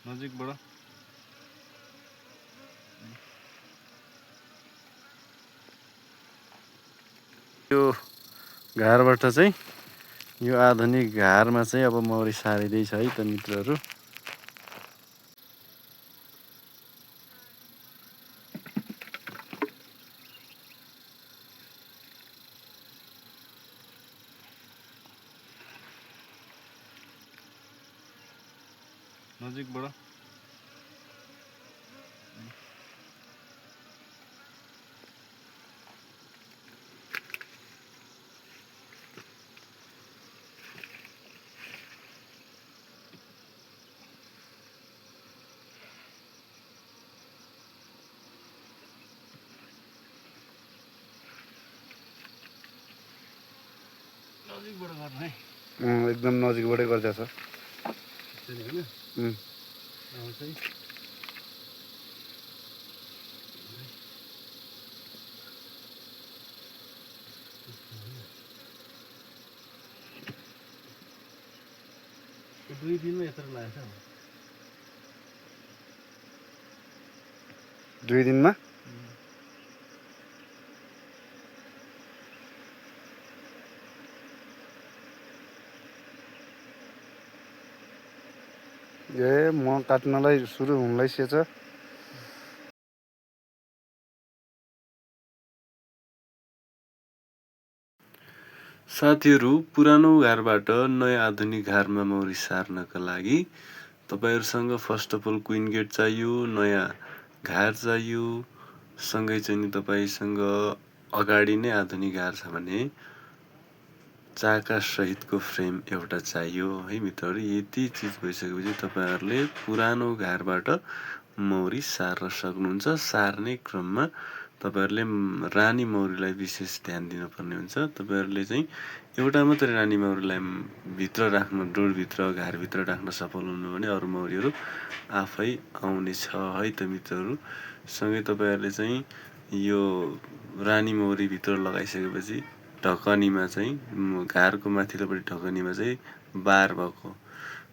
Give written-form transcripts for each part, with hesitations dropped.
नजिकबाट यो घारबाट चाहिँ यो आधुनिक घारमा चाहिँ अब मौरी सारिँदैछ है त मित्रहरू। नजिकबाट गर्ने एकदम नजिकबाटै गर्दैछ। दुई दिनमा यत्रो लाग्छ। 2 दिनमा म काट्नलाई सुरु हुनलाई सेछ। साथीहरू, पुरानो घारबाट नयाँ आधुनिक घारमा मौरी सार्नका लागि तपाईहरुसँग फर्स्ट अफ अल क्वीन गेट चाहियो, नयाँ घार चाहियो, सँगै चाहिँ नि तपाईसँग अगाडि नै आधुनिक घार छ भने चाका सहितको फ्रेम एउटा चाहियो है मित्रहरू। यति चिज भइसकेपछि तपाईहरुले पुरानो घारबाट मौरी सार्न सक्नुहुन्छ। सार्ने क्रममा तपाईहरुले रानी मौरीलाई विशेष ध्यान दिनुपर्ने हुन्छ। तपाईहरुले चाहिँ एउटा मात्रै रानी मौरीलाई भित्र राख्न, डोरभित्र घारभित्र राख्न सफल हुनु भने अरु मौरीहरू आफै आउने छ है त मित्रहरू। सँगै तपाईहरुले चाहिँ यो रानी मौरी भित्र लगाइसकेपछि ढकनीमा चाहिँ घारको माथिल्लोपट्टि ढकनीमा चाहिँ बार भएको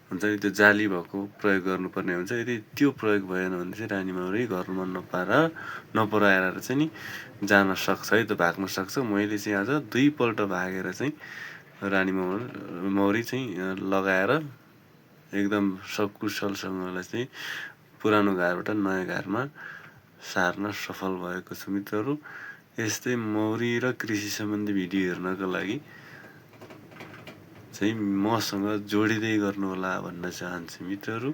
हुन्छ नि, त्यो जाली भएको प्रयोग गर्नुपर्ने हुन्छ। यदि त्यो प्रयोग भएन भने चाहिँ रानी मौरी घरमा नपराएर चाहिँ नि जान सक्छ है त, भाग्न सक्छ। मैले चाहिँ आज 2 पल्ट भागेर चाहिँ रानी मौरी चाहिँ लगाएर एकदम सकुशलसँगलाई चाहिँ पुरानो घारबाट नयाँ घारमा सार्न सफल भएको छु मित्रहरू। यस्तै मौरी र कृषि सम्बन्धी भिडियो हेर्नका लागि चाहिँ मसँग जोडिँदै गर्नुहोला भन्न चाहन्छु मित्रहरू।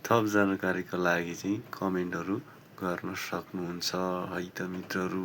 थप जानकारीका लागि चाहिँ कमेन्टहरू गर्न सक्नुहुन्छ है त मित्रहरू।